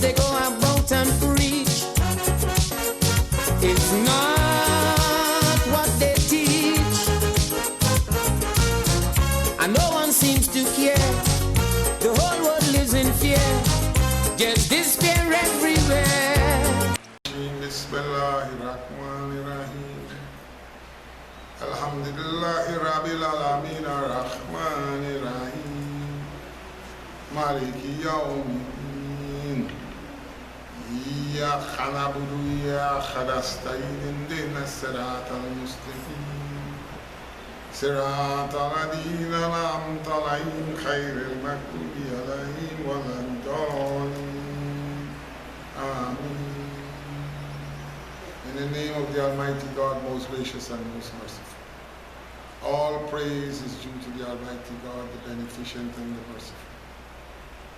they go about and preach is not what they teach, and no one seems to care. The whole world lives in fear, just despair everywhere. Bismillahirrahmanirrahim. Alhamdulillahi Rabbil Alameen Ar-Rahmanir-Rahim Maliki Yawmiddin Iyyaka na'budu wa iyyaka nasta'in ihdinas siratal mustaqim siratal ladzina an'amta 'alaihim ghairil maghdubi 'alaihim waladdallin. Amen. In the name of the Almighty God, most gracious and most merciful. All praise is due to the Almighty God, the beneficent and the merciful.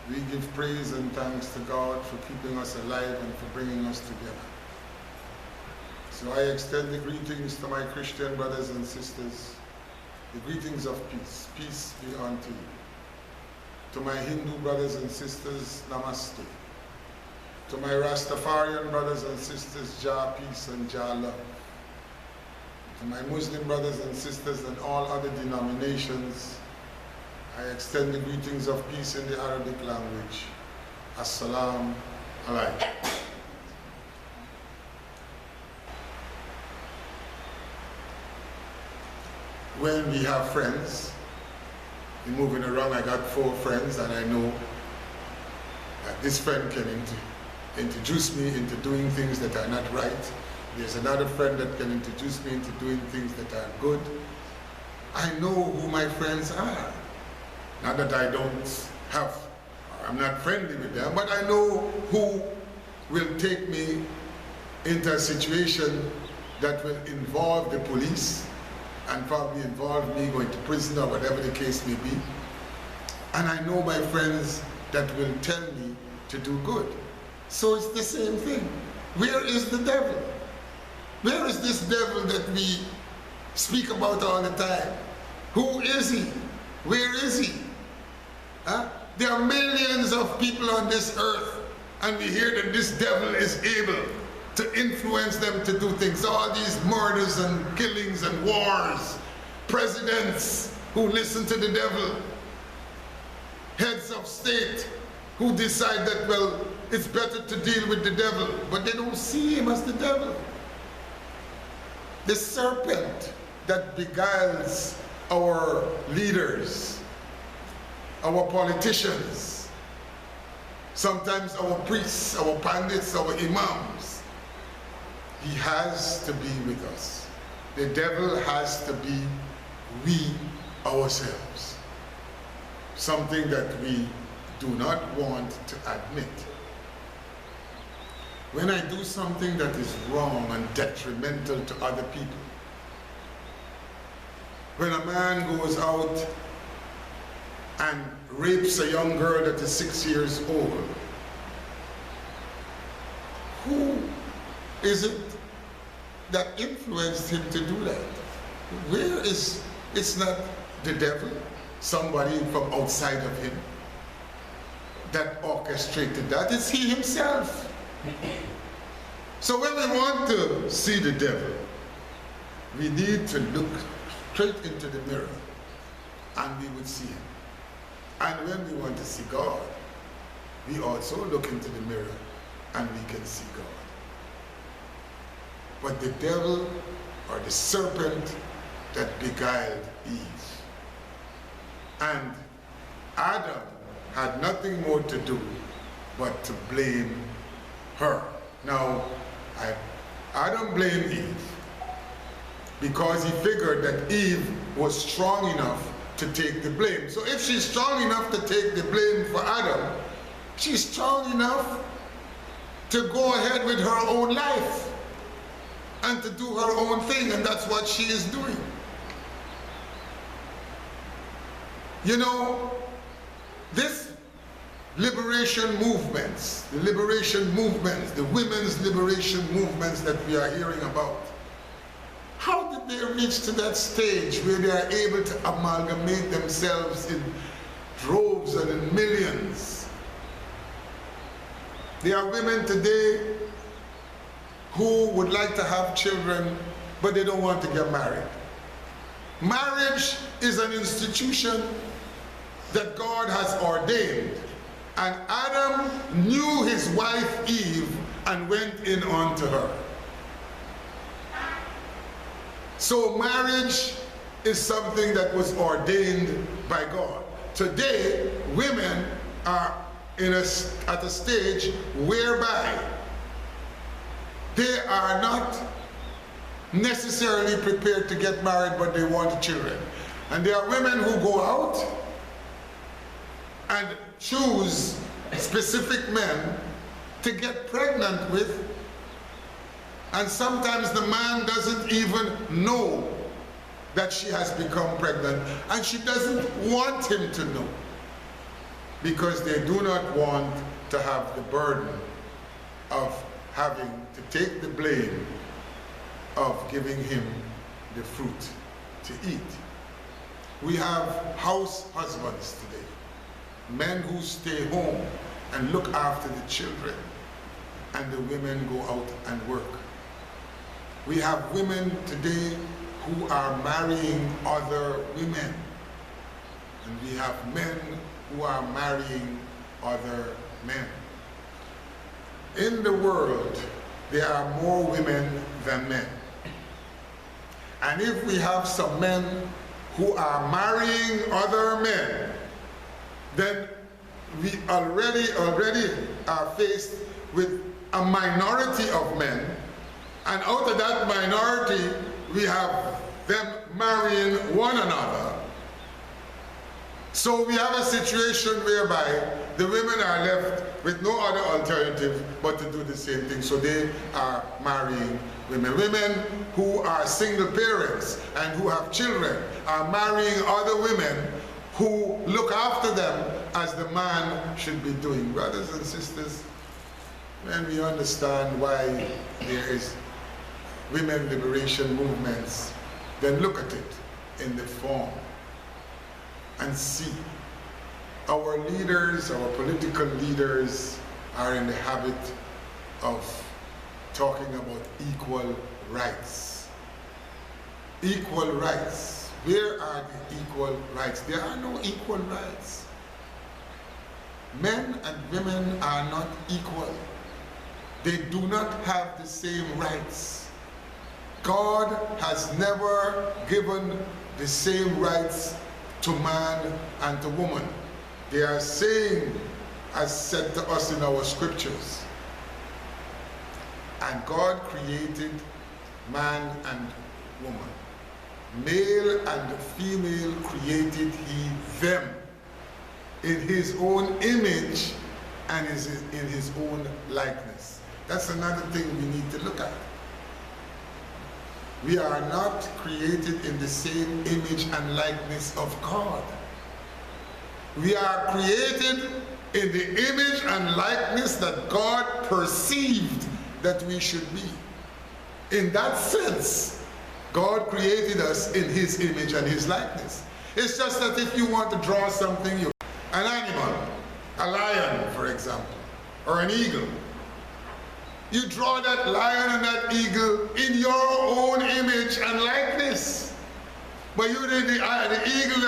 We give praise and thanks to God for keeping us alive and for bringing us together. So I extend the greetings to my Christian brothers and sisters, the greetings of peace. Peace be unto you. To my Hindu brothers and sisters, namaste. To my Rastafarian brothers and sisters, Jah peace and Jah love. To my Muslim brothers and sisters and all other denominations, I extend the greetings of peace in the Arabic language. Assalamu alaikum. When we have friends, we're moving around, I got 4 friends and I know that this friend can introduce me into doing things that are not right. There's another friend that can introduce me into doing things that are good. I know who my friends are. Not that I don't have, I'm not friendly with them, but I know who will take me into a situation that will involve the police and probably involve me going to prison or whatever the case may be. And I know my friends that will tell me to do good. So it's the same thing. Where is the devil? Where is this devil that we speak about all the time? Who is he? Where is he? Huh? There are millions of people on this earth, and we hear that this devil is able to influence them to do things. All these murders and killings and wars, presidents who listen to the devil, heads of state who decide that, well, it's better to deal with the devil, but they don't see him as the devil. The serpent that beguiles our leaders, our politicians, sometimes our priests, our pandits, our imams, he has to be with us. The devil has to be we ourselves. Something that we do not want to admit. When I do something that is wrong and detrimental to other people, when a man goes out and rapes a young girl that is 6 years old, who is it that influenced him to do that? Where is, it's not the devil, somebody from outside of him that orchestrated that, it's he himself. So when we want to see the devil, we need to look straight into the mirror and we would see him. And when we want to see God, we also look into the mirror and we can see God. But the devil, or the serpent that beguiled Eve, and Adam had nothing more to do but to blame her. Now, Adam blamed Eve because he figured that Eve was strong enough to take the blame. So if she's strong enough to take the blame for Adam, she's strong enough to go ahead with her own life and to do her own thing, and that's what she is doing. You know, this liberation movements, the women's liberation movements that we are hearing about, how did they reach to that stage where they are able to amalgamate themselves in droves and in millions There are women today who would like to have children, but they don't want to get married. Marriage is an institution that God has ordained. And Adam knew his wife Eve and went in unto her. So marriage is something that was ordained by God. Today, women are at a stage whereby they are not necessarily prepared to get married, but they want children. And there are women who go out and choose specific men to get pregnant with, and sometimes the man doesn't even know that she has become pregnant, and she doesn't want him to know, because they do not want to have the burden of having to take the blame of giving him the fruit to eat. We have house husbands today, men who stay home and look after the children, and the women go out and work. We have women today who are marrying other women, and we have men who are marrying other men. In the world, there are more women than men. And if we have some men who are marrying other men, then we already are faced with a minority of men, and out of that minority, we have them marrying one another. So we have a situation whereby the women are left with no other alternative but to do the same thing. So they are marrying women. Women who are single parents and who have children are marrying other women who look after them as the man should be doing. Brothers and sisters, when we understand why there is women liberation movements, then look at it in the form and see. Our leaders, our political leaders, are in the habit of talking about equal rights. Equal rights. Where are the equal rights? There are no equal rights. Men and women are not equal. They do not have the same rights. God has never given the same rights to man and to woman. They are saying, as said to us in our scriptures, and God created man and woman. Male and female created he them in his own image and in his own likeness. That's another thing we need to look at. We are not created in the same image and likeness of God. We are created in the image and likeness that God perceived that we should be. In that sense, God created us in his image and his likeness. It's just that if you want to draw something, an animal, a lion, for example, or an eagle, you draw that lion and that eagle in your own image and likeness. But you did the eagle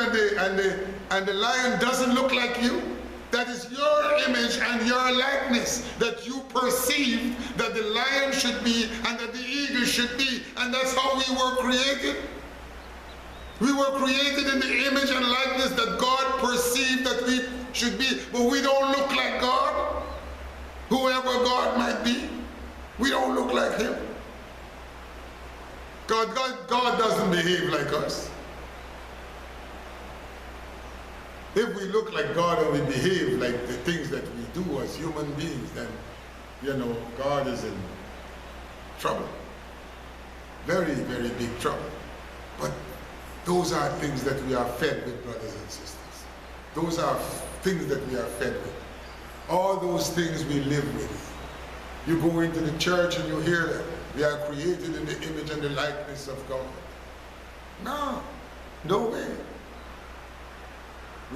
and the lion doesn't look like you. That is your image and your likeness that you perceived that the lion should be and that the eagle should be. And that's how we were created. We were created in the image and likeness that God perceived that we should be. But we don't look like God, whoever God might be. We don't look like him. God doesn't behave like us. If we look like God and we behave like the things that we do as human beings, then, God is in trouble. Very, very big trouble. But those are things that we are fed with, brothers and sisters. Those are things that we are fed with. All those things we live with. You go into the church and you hear that we are created in the image and the likeness of God. No way.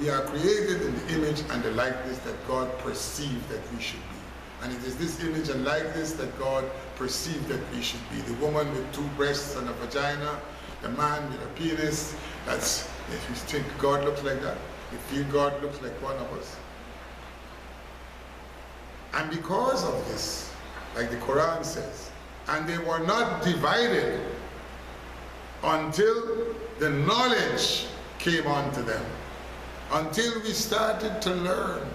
We are created in the image and the likeness that God perceived that we should be. And it is this image and likeness that God perceived that we should be. The woman with 2 breasts and a vagina, the man with a penis. That's, if you think God looks like that, you feel God looks like one of us. And because of this, like the Quran says, and they were not divided until the knowledge came onto them, until we started to learn,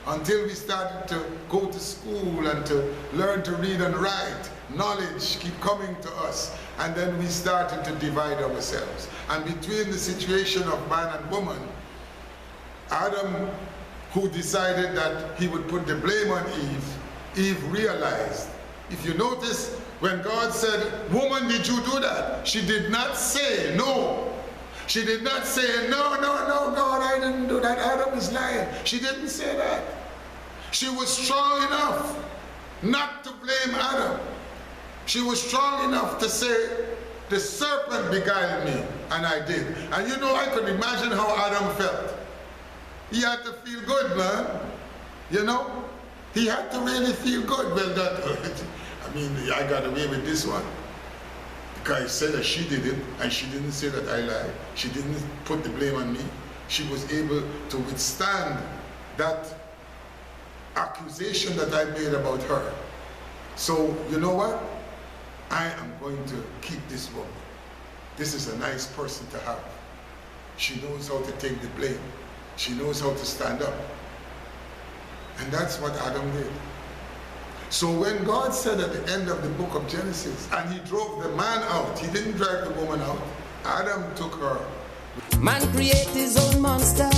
until we started to go to school and to learn to read and write. Knowledge keep coming to us, and then we started to divide ourselves. And between the situation of man and woman, Adam, who decided that he would put the blame on Eve, Eve realized. If you notice, when God said, woman, did you do that? She did not say no. She did not say, no, God, I didn't do that. Adam is lying. She didn't say that. She was strong enough not to blame Adam. She was strong enough to say, the serpent beguiled me, and I did. And you know, I could imagine how Adam felt. He had to feel good, man. You know? He had to really feel good. Well, that, I mean, I got away with this one. Because I said that she did it, and she didn't say that I lied. She didn't put the blame on me. She was able to withstand that accusation that I made about her. So, you know what? I am going to keep this woman. This is a nice person to have. She knows how to take the blame. She knows how to stand up. And that's what Adam did. So when God said at the end of the book of Genesis, and he drove the man out, he didn't drive the woman out. Adam took her. Man create his own monster.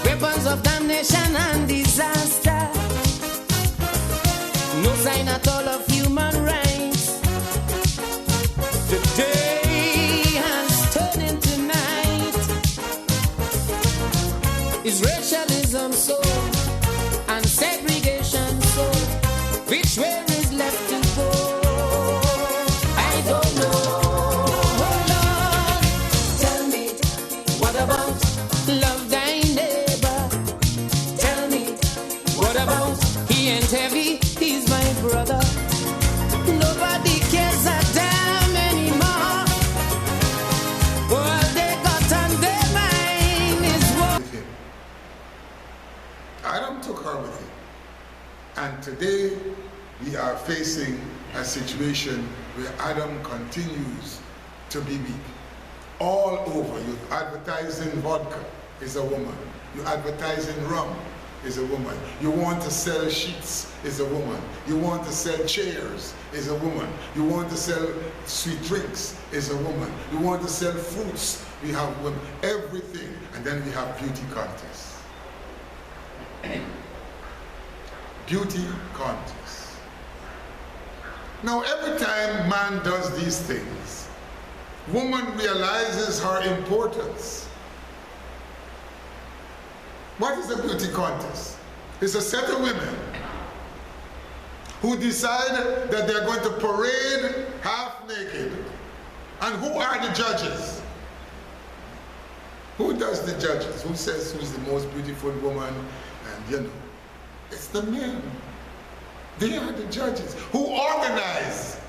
Weapons of damnation and disaster. No sign at all of human rights. The day has turned into night. Is racialism so? And segregation so? Which way is left to go? I don't know. Hold on. Tell me, what about love thy neighbor? Tell me, what about he ain't heavy, he's my brother. Nobody cares a damn anymore. All they got on their mind is what. Adam took her with him. And today we are facing a situation where Adam continues to be weak. All over, you advertising vodka is a woman. You advertising rum is a woman. You want to sell sheets is a woman. You want to sell chairs is a woman. You want to sell sweet drinks is a woman. You want to sell fruits, we have women. Everything. And then we have beauty contests. Beauty contests. Now every time man does these things, woman realizes her importance. What is a beauty contest? It's a set of women who decide that they're going to parade half naked. And who are the judges? Who does the judges? Who says who's the most beautiful woman? And you know, it's the men. They are the judges. Who organize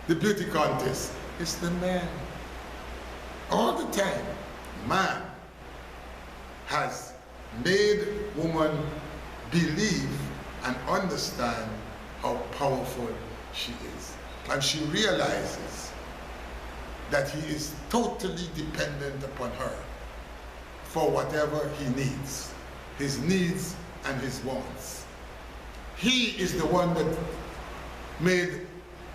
the beauty contest? It's the men. All the time, man has made woman believe and understand how powerful she is. And she realizes that he is totally dependent upon her for whatever he needs, his needs and his wants. He is the one that made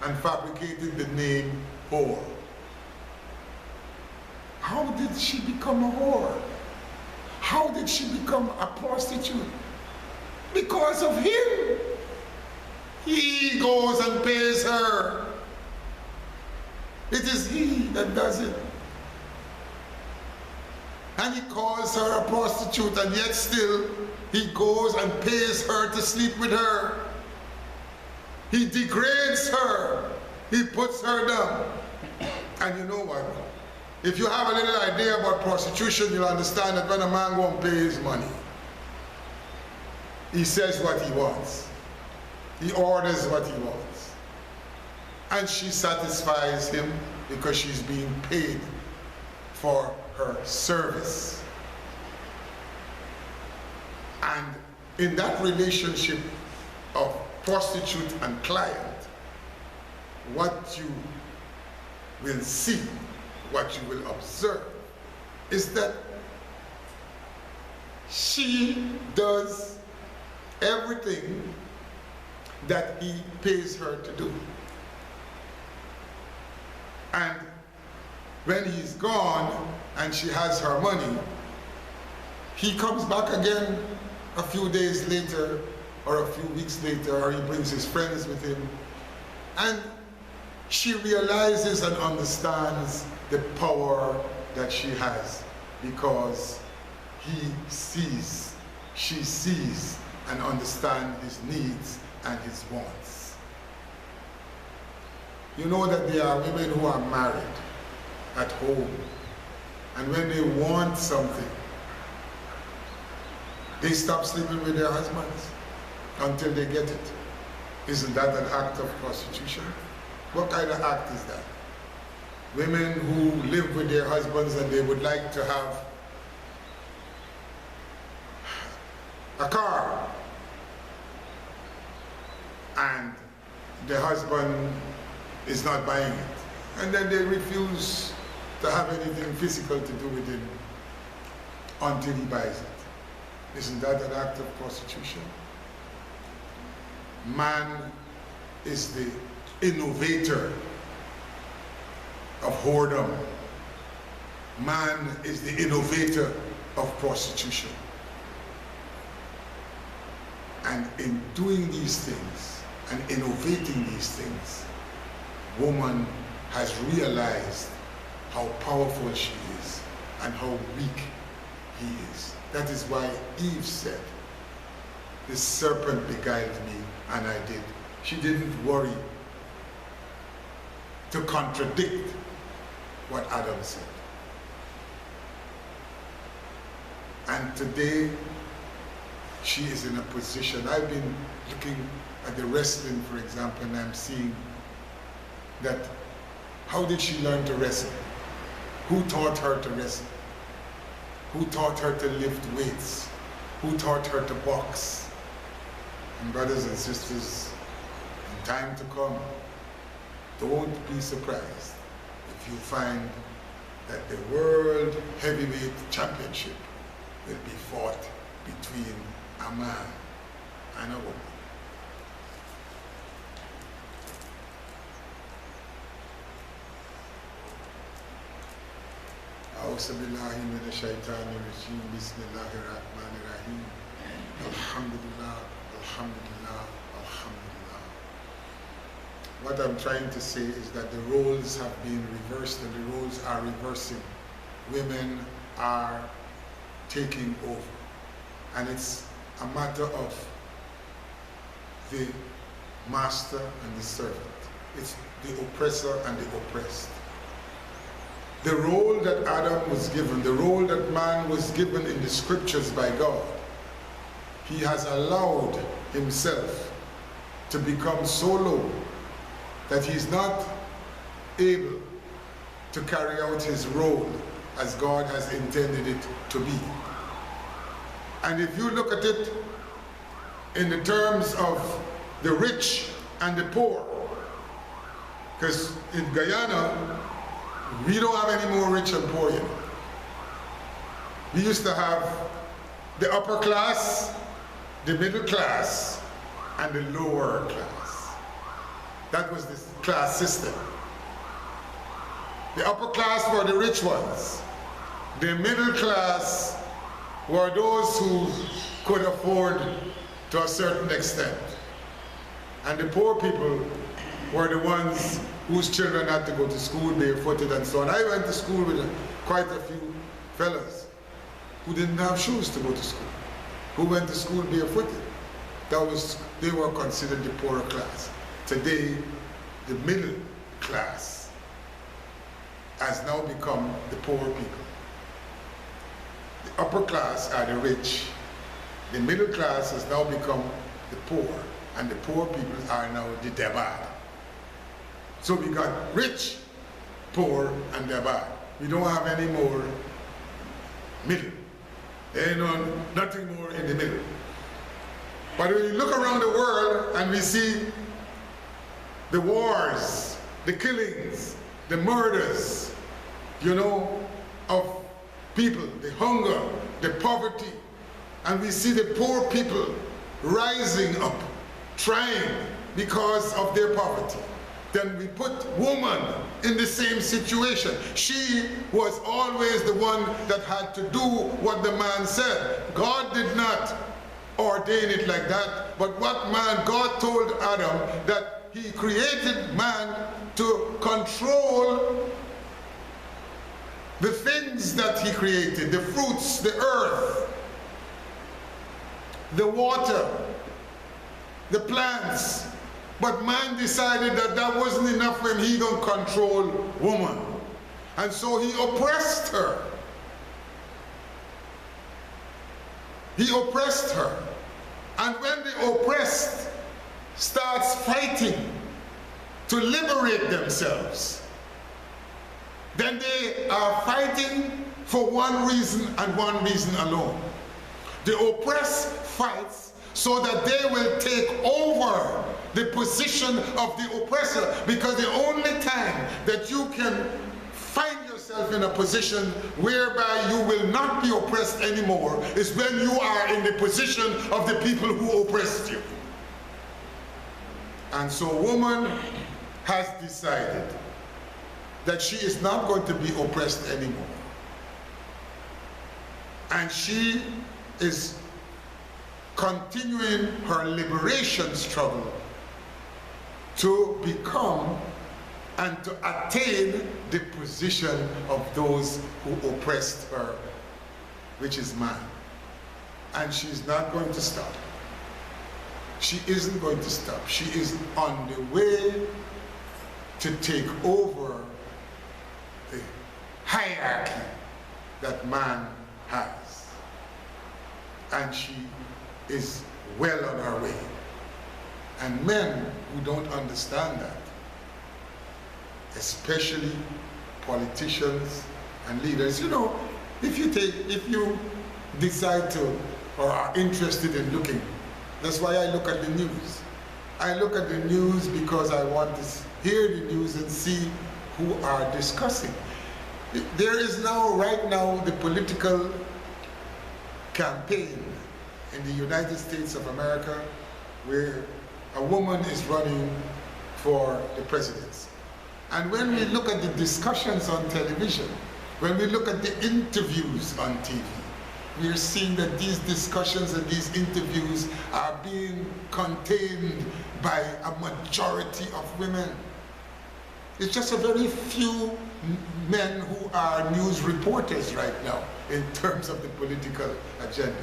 and fabricated the name whore. How did she become a whore? How did she become a prostitute? Because of him. He goes and pays her. It is he that does it. And he calls her a prostitute, and yet still he goes and pays her to sleep with her. He degrades her. He puts her down. And you know what? If you have a little idea about prostitution, you'll understand that when a man won't pay his money, He says what he wants. He orders what he wants. And she satisfies him because she's being paid for her service. And in that relationship of prostitute and client, what you will see, what you will observe, is that she does everything that he pays her to do. And when he's gone and she has her money, he comes back again a few days later or a few weeks later, or he brings his friends with him, and she realizes and understands the power that she has because he sees, she sees and understands his needs and his wants. You know that there are women who are married at home, and when they want something, they stop sleeping with their husbands until they get it. Isn't that an act of prostitution? What kind of act is that? Women who live with their husbands and they would like to have a car, and the husband is not buying it, and then they refuse to have anything physical to do with him until he buys it. Isn't that an act of prostitution? Man is the innovator of whoredom. Man is the innovator of prostitution. And in doing these things and innovating these things, woman has realized how powerful she is and how weak he is. That is why Eve said, "The serpent beguiled me, and I did." She didn't worry to contradict what Adam said. And today, she is in a position. I've been looking at the wrestling, for example, and I'm seeing that, how did she learn to wrestle? Who taught her to wrestle? Who taught her to lift weights? Who taught her to box? And brothers and sisters, in time to come, don't be surprised if you find that the World Heavyweight Championship will be fought between a man and a woman. أعوذ بالله من الشيطان الرجيم بسم الله الرحمن الرحيم الحمد لله الحمد لله الحمد لله. What I'm trying to say is that the roles have been reversed and the roles are reversing. Women are taking over, and it's a matter of the master and the servant. It's the oppressor and the oppressed. The role that Adam was given, the role that man was given in the scriptures by God, he has allowed himself to become so low that he's not able to carry out his role as God has intended it to be. And if you look at it in the terms of the rich and the poor, because in Guyana, we don't have any more rich and poor yet. We used to have the upper class, the middle class, and the lower class. That was the class system. The upper class were the rich ones. The middle class were those who could afford to a certain extent. And the poor people were the ones whose children had to go to school barefooted and so on. I went to school with quite a few fellas who didn't have shoes to go to school, who went to school barefooted. They were considered the poorer class. Today, the middle class has now become the poor people. The upper class are the rich, The middle class has now become the poor, and the poor people are now the debad. So we got rich, poor, and debad. We don't have any more middle. There ain't nothing more in the middle. But when you look around the world and we see the wars, the killings, the murders, you know, of people, the hunger, the poverty, and we see the poor people rising up, trying because of their poverty. Then we put woman in the same situation. She was always the one that had to do what the man said. God did not ordain it like that, but what man, God told Adam that he created man to control the things that he created, the fruits, the earth, the water, the plants. But man decided that that wasn't enough when he gonna control woman. And so he oppressed her. He oppressed her. And when the oppressed starts fighting to liberate themselves, then they are fighting for one reason and one reason alone. The oppressed fights so that they will take over the position of the oppressor, because the only time that you can find yourself in a position whereby you will not be oppressed anymore is when you are in the position of the people who oppressed you. And so woman has decided that she is not going to be oppressed anymore. And she is continuing her liberation struggle to become and to attain the position of those who oppressed her, which is man. And she's not going to stop. She isn't going to stop. She is on the way to take over the hierarchy that man has. And she is well on her way. And men who don't understand that, especially politicians and leaders, you know, if you decide to or are interested in looking, that's why I look at the news. I look at the news because I want to hear the news and see who are discussing. There is now, right now, the political campaign in the United States of America where a woman is running for the presidency. And when we look at the discussions on television, when we look at the interviews on TV, we are seeing that these discussions and these interviews are being contained by a majority of women. It's just a very few men who are news reporters right now in terms of the political agenda.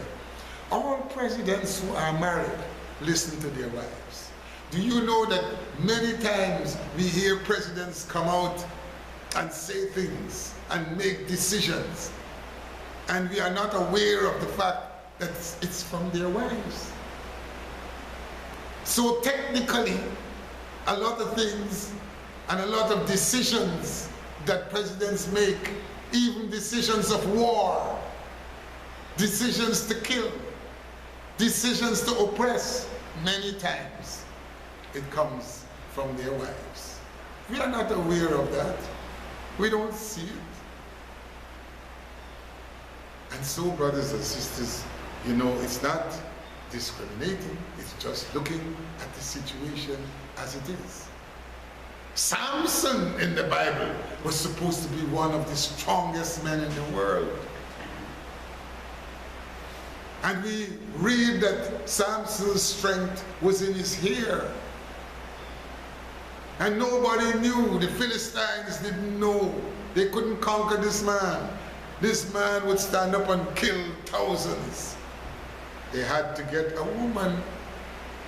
All presidents who are married listen to their wives. Do you know that many times we hear presidents come out and say things and make decisions, and we are not aware of the fact that it's from their wives? So technically, a lot of things and a lot of decisions that presidents make, even decisions of war, decisions to kill, decisions to oppress, many times it comes from their wives. We are not aware of that. We don't see it. And so, brothers and sisters, you know, it's not discriminating, it's just looking at the situation as it is. Samson in the Bible was supposed to be one of the strongest men in the world. And we read that Samson's strength was in his hair. And nobody knew. The Philistines didn't know. They couldn't conquer this man. This man would stand up and kill thousands. They had to get a woman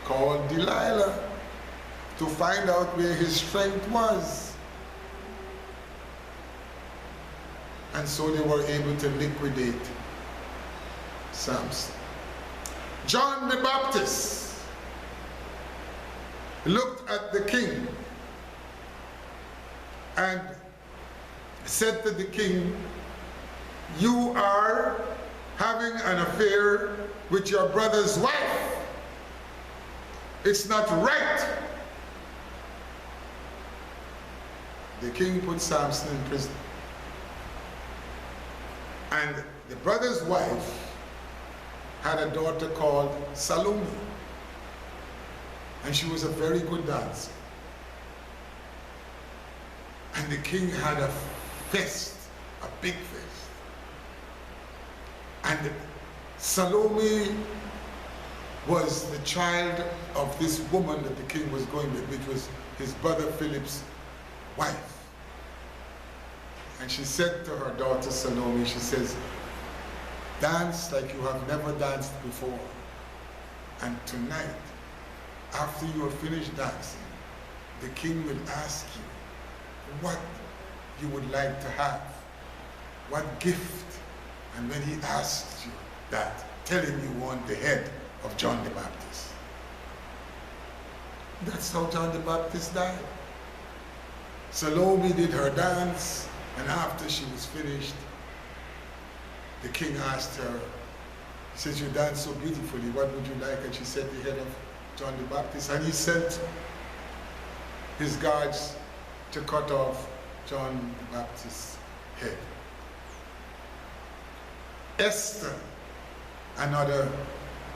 called Delilah to find out where his strength was. And so they were able to liquidate Samson. John the Baptist looked at the king and said to the king, "You are having an affair with your brother's wife. It's not right." The king put Samson in prison. And the brother's wife had a daughter called Salome. And she was a very good dancer. And the king had a feast, a big feast. And Salome was the child of this woman that the king was going with, which was his brother Philip's wife. And she said to her daughter Salome, she says, "Dance like you have never danced before. And tonight, after you are finished dancing, the king will ask you what you would like to have, what gift. And when he asks you that, tell him you want the head of John the Baptist." That's how John the Baptist died. Salome did her dance, and after she was finished, the king asked her, he says, "You dance so beautifully, what would you like?" And she said, "The head of John the Baptist." And he sent his guards to cut off John the Baptist's head. Esther, another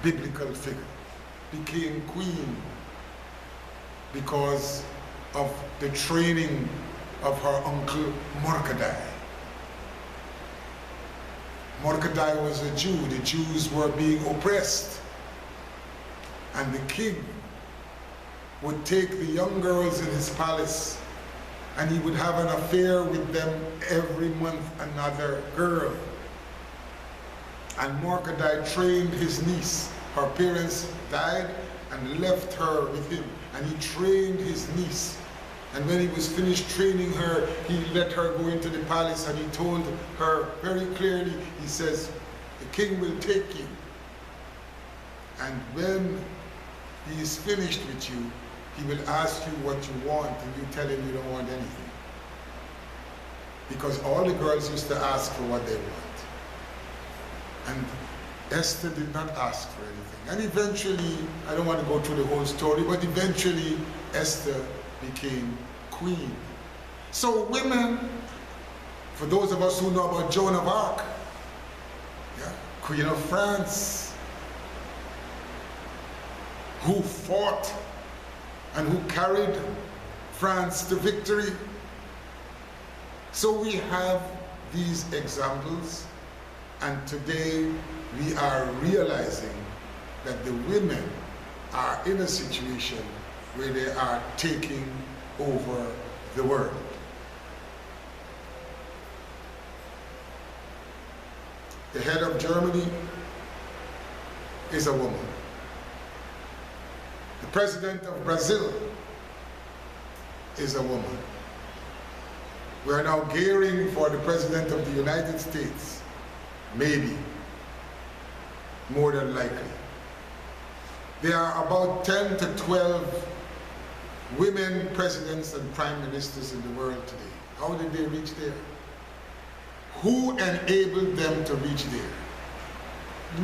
biblical figure, became queen because of the training of her uncle Mordecai. Mordecai was a Jew. The Jews were being oppressed. And the king would take the young girls in his palace and he would have an affair with them every month, another girl. And Mordecai trained his niece. Her parents died and left her with him. And he trained his niece. And when he was finished training her, he let her go into the palace and he told her very clearly, he says, "The king will take you. And when he is finished with you, he will ask you what you want and you tell him you don't want anything." Because all the girls used to ask for what they want. And Esther did not ask for anything. And eventually, I don't want to go through the whole story, but eventually Esther became queen. So women, for those of us who know about Joan of Arc, yeah, Queen of France, who fought and who carried France to victory. So we have these examples, and today we are realizing that the women are in a situation where they are taking over the world. The head of Germany is a woman. The president of Brazil is a woman. We are now gearing for the president of the United States, maybe, more than likely. There are about 10 to 12 women presidents and prime ministers in the world today. How did they reach there? Who enabled them to reach there?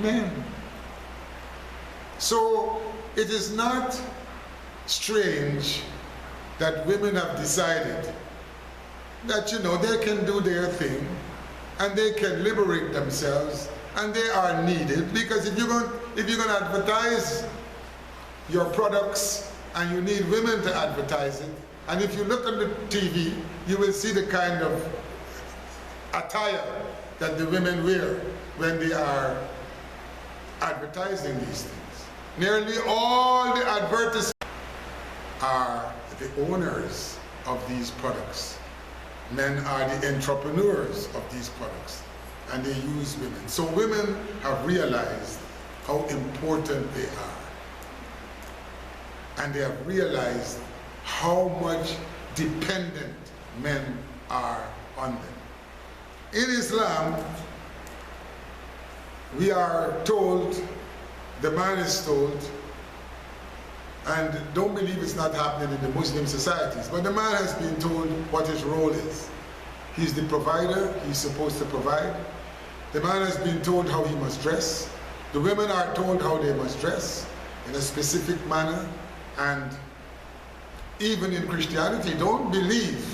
Men. So it is not strange that women have decided that, you know, they can do their thing and they can liberate themselves and they are needed, because if you're going to advertise your products and you need women to advertise it, and if you look on the TV, you will see the kind of attire that the women wear when they are advertising these things. Nearly all the advertisements are the owners of these products. Men are the entrepreneurs of these products, and they use women. So women have realized how important they are. And they have realized how much dependent men are on them. In Islam, we are told the man is told, and don't believe it's not happening in the Muslim societies, but the man has been told what his role is. He's the provider, he's supposed to provide. The man has been told how he must dress. The women are told how they must dress in a specific manner. And even in Christianity, don't believe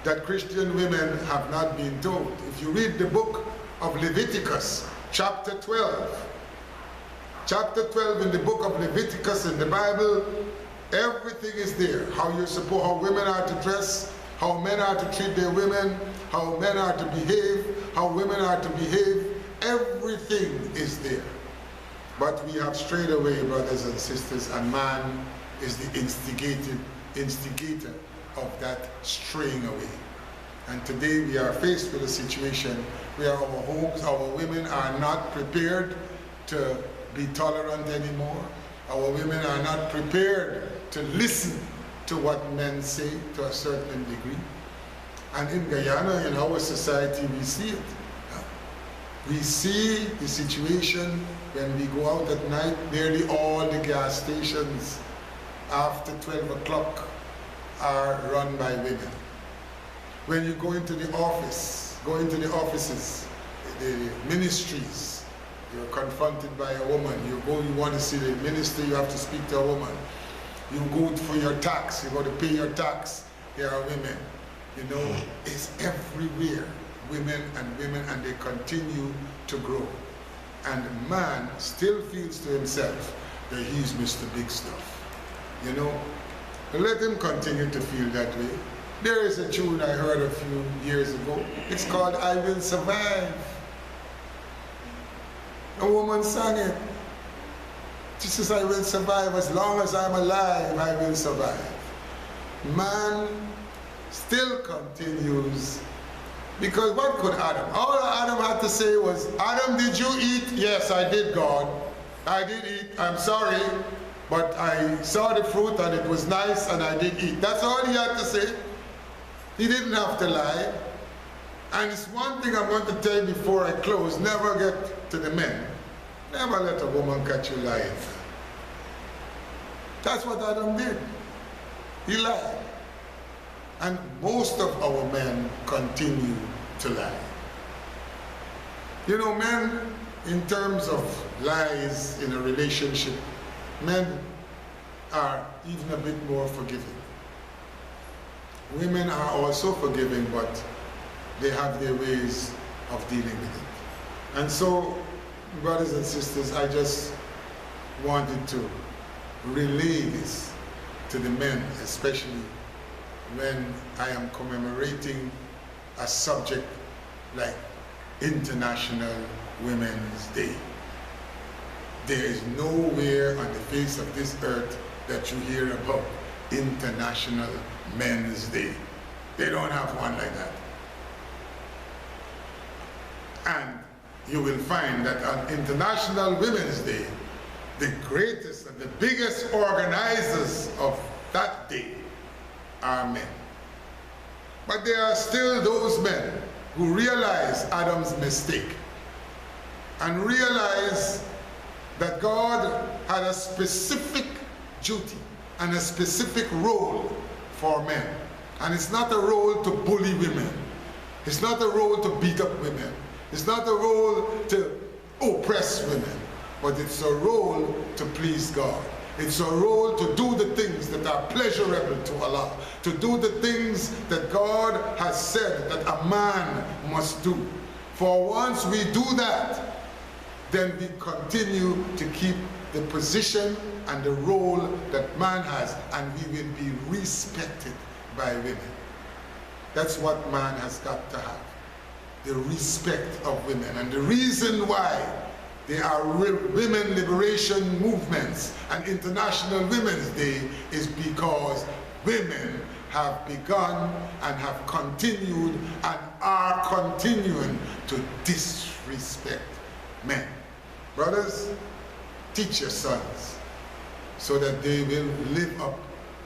that Christian women have not been told. If you read the book of Leviticus, chapter 12, chapter 12 in the book of Leviticus in the Bible, everything is there. How women are to dress, how men are to treat their women, how men are to behave, how women are to behave. Everything is there. But we have strayed away, brothers and sisters, and man is the instigator of that straying away. And today we are faced with a situation where our homes, our women are not prepared to be tolerant anymore. Our women are not prepared to listen to what men say to a certain degree. And in Guyana, in our society, we see it. We see the situation when we go out at night. Nearly all the gas stations after 12 o'clock are run by women. When you go into the offices, the ministries, you're confronted by a woman. You want to see the minister, you have to speak to a woman. You go for your tax, you got to pay your tax, there are women. You know, it's everywhere. Women, and they continue to grow. And man still feels to himself that he's Mr. Big Stuff. You know, let him continue to feel that way. There is a tune I heard a few years ago. It's called I Will Survive. A woman sang it. She says, I will survive. As long as I'm alive, I will survive. Man still continues. Because what could Adam? All Adam had to say was, Adam, did you eat? Yes, I did, God. I did eat. I'm sorry. But I saw the fruit and it was nice and I did eat. That's all he had to say. He didn't have to lie. And it's one thing I want to tell you before I close. Never get to the men. Never let a woman catch you lying. That's what Adam did. He lied. And most of our men continue to lie. You know, men, in terms of lies in a relationship, men are even a bit more forgiving. Women are also forgiving, but they have their ways of dealing with it. And so, brothers and sisters, I just wanted to relay this to the men, especially when I am commemorating a subject like International Women's Day. There is nowhere on the face of this earth that you hear about International Men's Day. They don't have one like that. And you will find that on International Women's Day, the greatest and the biggest organizers of that day are men. But there are still those men who realize Adam's mistake and realize that God had a specific duty and a specific role for men. And it's not a role to bully women. It's not a role to beat up women. It's not a role to oppress women. But it's a role to please God. It's a role to do the things that are pleasurable to Allah, to do the things that God has said that a man must do. For once we do that, then we continue to keep the position and the role that man has, and we will be respected by women. That's what man has got to have, the respect of women. And the reason why there are women liberation movements and International Women's Day is because women have begun and have continued and are continuing to disrespect men. Brothers, teach your sons so that they will live up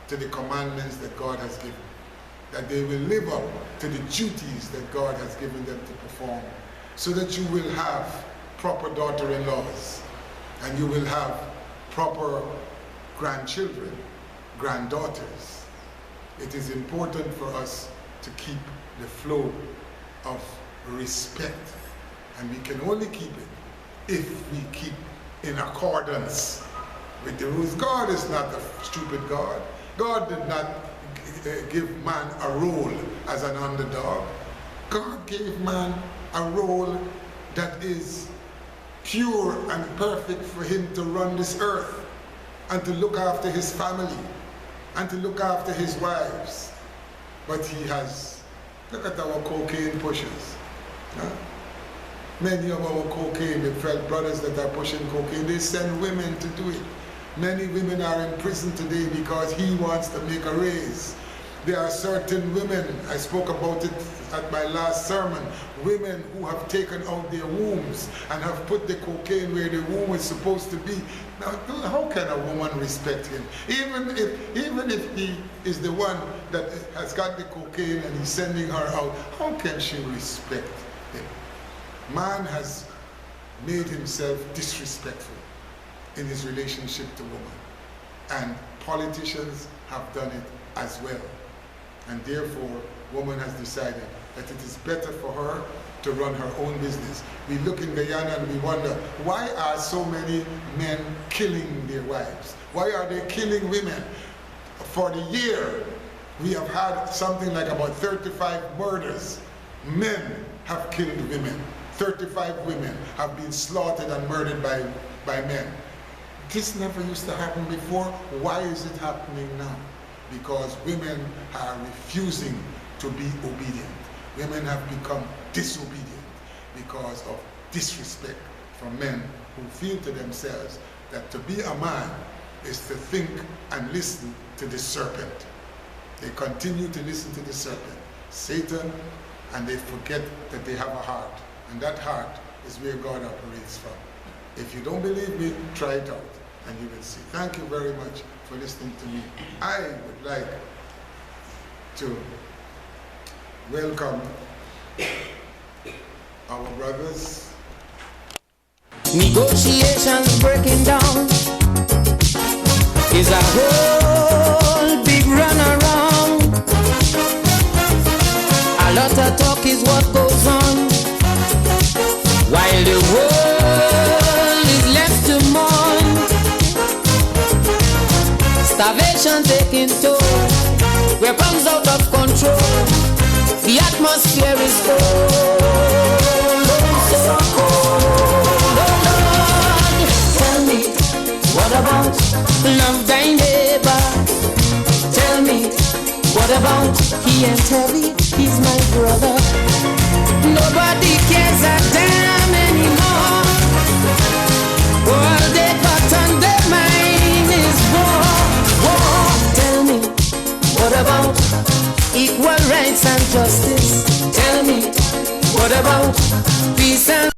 to the commandments that God has given, that they will live up to the duties that God has given them to perform, so that you will have proper daughter-in-laws, and you will have proper grandchildren, granddaughters. It is important for us to keep the flow of respect, and we can only keep it if we keep in accordance with the rules. God is not a stupid God. God did not give man a role as an underdog. God gave man a role that is pure and perfect for him to run this earth and to look after his family and to look after his wives. But he has, look at our cocaine pushers. Huh? Many of our cocaine, the brothers that are pushing cocaine, they send women to do it. Many women are in prison today because he wants to make a raise. There are certain women, I spoke about it at my last sermon, women who have taken out their wombs and have put the cocaine where the womb is supposed to be. Now, how can a woman respect him? Even if he is the one that has got the cocaine and he's sending her out, how can she respect him? Man has made himself disrespectful in his relationship to woman, and politicians have done it as well. And therefore, woman has decided that it is better for her to run her own business. We look in Guyana and we wonder, why are so many men killing their wives? Why are they killing women? For the year, we have had something like about 35 murders. Men have killed women. 35 women have been slaughtered and murdered by men. This never used to happen before. Why is it happening now? Because women are refusing to be obedient. Women have become disobedient because of disrespect from men who feel to themselves that to be a man is to think and listen to the serpent. They continue to listen to the serpent, Satan, and they forget that they have a heart. And that heart is where God operates from. If you don't believe me, try it out and you will see. Thank you very much for listening to me. I would like to welcome our brothers. Negotiations breaking down is a whole big runaround. A lot of talk is what goes on, while the world is left to mourn. Starvation taking toll, weapons out of control. The atmosphere is cold, so cold. Oh Lord, tell me, what about love thy neighbor? Tell me, what about he ain't heavy, he's my brother. Nobody cares a damn anymore. All they got on their mind is war, war. Tell me, what about equal rights and justice? Tell me, what about peace and